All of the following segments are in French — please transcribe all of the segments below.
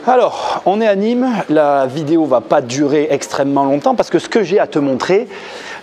Alors, on est à Nîmes, la vidéo va pas durer extrêmement longtemps parce que ce que j'ai à te montrer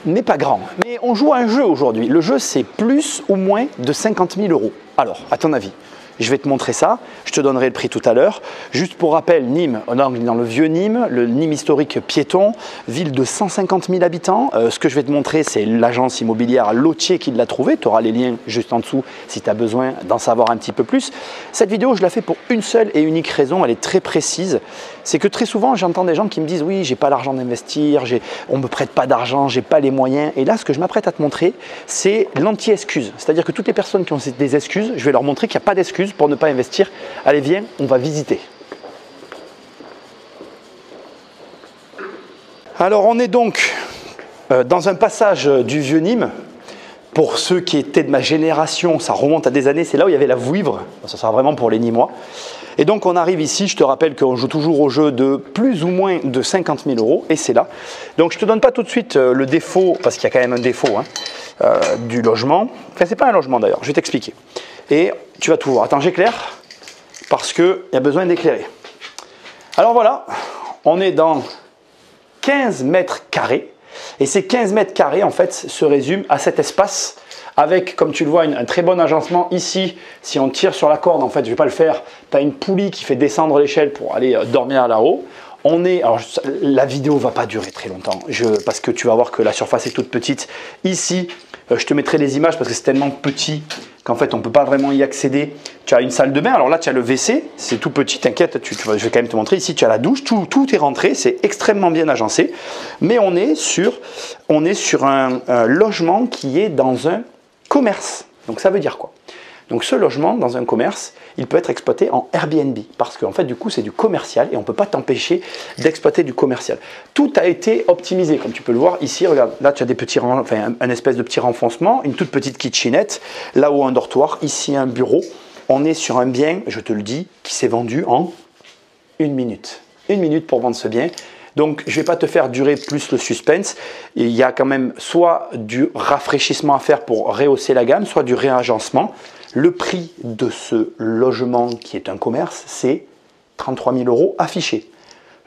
n'est pas grand. Mais on joue à un jeu aujourd'hui. Le jeu, c'est plus ou moins de 50 000 €. Alors, à ton avis, je vais te montrer ça, je te donnerai le prix tout à l'heure. Juste pour rappel, Nîmes, on est dans le vieux Nîmes, le Nîmes historique piéton, ville de 150 000 habitants. Ce que je vais te montrer, c'est l'agence immobilière Lotier qui l'a trouvé. Tu auras les liens juste en dessous si tu as besoin d'en savoir un petit peu plus. Cette vidéo, je la fais pour une seule et unique raison, elle est très précise. C'est que très souvent, j'entends des gens qui me disent « Oui, j'ai pas l'argent d'investir, on me prête pas d'argent, j'ai pas les moyens. » Et là, ce que je m'apprête à te montrer, c'est l'anti-excuse. C'est-à-dire que toutes les personnes qui ont des excuses, je vais leur montrer qu'il n'y a pas d'excuses pour ne pas investir. Allez, viens, on va visiter. Alors, on est donc dans un passage du vieux Nîmes. Pour ceux qui étaient de ma génération, ça remonte à des années, c'est là où il y avait la Vouivre. Ça sera vraiment pour les Nîmois. Et donc, on arrive ici, je te rappelle qu'on joue toujours au jeu de plus ou moins de 50 000 €, et c'est là. Donc, je ne te donne pas tout de suite le défaut, parce qu'il y a quand même un défaut du logement. Enfin, ce n'est pas un logement d'ailleurs, je vais t'expliquer. Et tu vas tout voir. Attends, j'éclaire, parce qu'il y a besoin d'éclairer. Alors voilà, on est dans 15 mètres carrés. Et ces 15 mètres carrés, en fait, se résument à cet espace avec, comme tu le vois, un très bon agencement. Ici, si on tire sur la corde, en fait, je ne vais pas le faire, tu as une poulie qui fait descendre l'échelle pour aller dormir là-haut. Alors, la vidéo ne va pas durer très longtemps parce que tu vas voir que la surface est toute petite. Ici, je te mettrai les images parce que c'est tellement petit qu'en fait, on ne peut pas vraiment y accéder. Tu as une salle de bain. Alors là, tu as le WC. C'est tout petit. T'inquiète, je vais quand même te montrer. Ici, tu as la douche. Tout est rentré. C'est extrêmement bien agencé. Mais on est sur un logement qui est dans un commerce. Donc, ça veut dire quoi? Donc, ce logement dans un commerce, il peut être exploité en Airbnb parce qu'en fait, du coup, c'est du commercial et on ne peut pas t'empêcher d'exploiter du commercial. Tout a été optimisé, comme tu peux le voir ici. Regarde, là, tu as un espèce de petit renfoncement, une toute petite kitchenette, là-haut un dortoir, ici un bureau. On est sur un bien, je te le dis, qui s'est vendu en 1 minute. 1 minute pour vendre ce bien. Donc, je ne vais pas te faire durer plus le suspense. Il y a quand même soit du rafraîchissement à faire pour rehausser la gamme, soit du réagencement. Le prix de ce logement qui est un commerce, c'est 33 000 € affiché.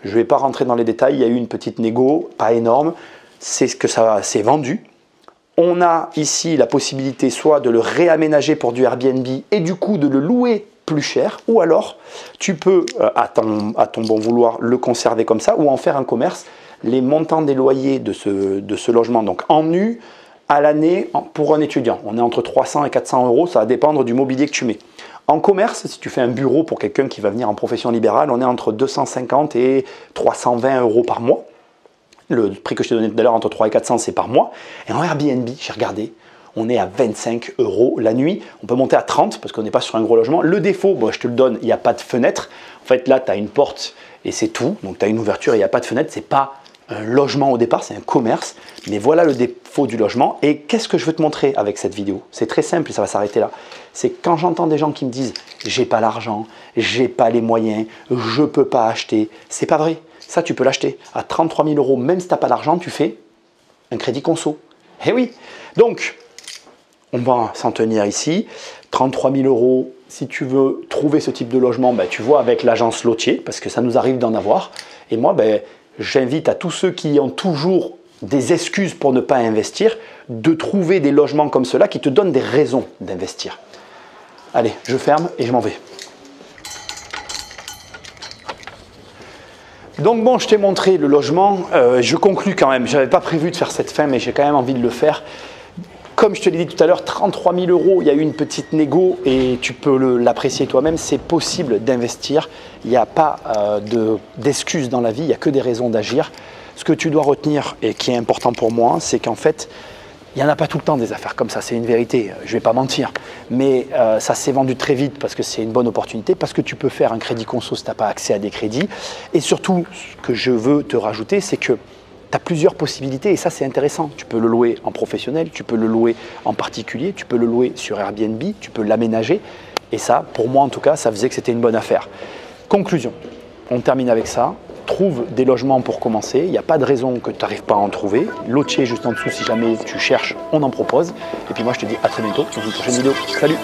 Je ne vais pas rentrer dans les détails, il y a eu une petite négo, pas énorme. C'est ce que ça s'est vendu. On a ici la possibilité soit de le réaménager pour du Airbnb et du coup de le louer plus cher, ou alors tu peux, à ton bon vouloir, le conserver comme ça ou en faire un commerce. Les montants des loyers de ce logement, donc en nu, à l'année pour un étudiant, on est entre 300 et 400 €, ça va dépendre du mobilier que tu mets. En commerce, si tu fais un bureau pour quelqu'un qui va venir en profession libérale, on est entre 250 et 320 € par mois. Le prix que je t'ai donné tout à l'heure, entre 300 et 400, c'est par mois. Et en Airbnb, j'ai regardé, on est à 25 € la nuit. On peut monter à 30 parce qu'on n'est pas sur un gros logement. Le défaut, bon, je te le donne, il n'y a pas de fenêtre. En fait, là, tu as une porte et c'est tout. Donc, tu as une ouverture et il n'y a pas de fenêtre. Ce n'est pas un logement au départ, c'est un commerce. Mais voilà le défaut du logement. Et qu'est-ce que je veux te montrer avec cette vidéo? C'est très simple et ça va s'arrêter là. C'est quand j'entends des gens qui me disent « j'ai pas l'argent, j'ai pas les moyens, je peux pas acheter », c'est pas vrai. Ça, tu peux l'acheter. À 33 000 €, même si tu n'as pas d'argent, tu fais un crédit conso. Eh oui. Donc, on va s'en tenir ici. 33 000 €, si tu veux trouver ce type de logement, ben, tu vois avec l'agence Lotier, parce que ça nous arrive d'en avoir. Et moi, ben, j'invite à tous ceux qui ont toujours des excuses pour ne pas investir, de trouver des logements comme cela qui te donnent des raisons d'investir. Allez, je ferme et je m'en vais. Donc bon, je t'ai montré le logement. Je conclus quand même. Je n'avais pas prévu de faire cette fin, mais j'ai quand même envie de le faire. Comme je te l'ai dit tout à l'heure, 33 000 €, il y a eu une petite négo et tu peux l'apprécier toi-même. C'est possible d'investir. Il n'y a pas d'excuses dans la vie, il n'y a que des raisons d'agir. Ce que tu dois retenir et qui est important pour moi, c'est qu'en fait, il n'y en a pas tout le temps des affaires comme ça, c'est une vérité, je ne vais pas mentir. Mais ça s'est vendu très vite parce que c'est une bonne opportunité, parce que tu peux faire un crédit conso si tu n'as pas accès à des crédits. Et surtout, ce que je veux te rajouter, c'est que tu as plusieurs possibilités et ça c'est intéressant. Tu peux le louer en professionnel, tu peux le louer en particulier, tu peux le louer sur Airbnb, tu peux l'aménager. Et ça, pour moi en tout cas, ça faisait que c'était une bonne affaire. Conclusion, on termine avec ça. Trouve des logements pour commencer, il n'y a pas de raison que tu n'arrives pas à en trouver. Lotier juste en dessous, si jamais tu cherches, on en propose. Et puis moi je te dis à très bientôt dans une prochaine vidéo. Salut!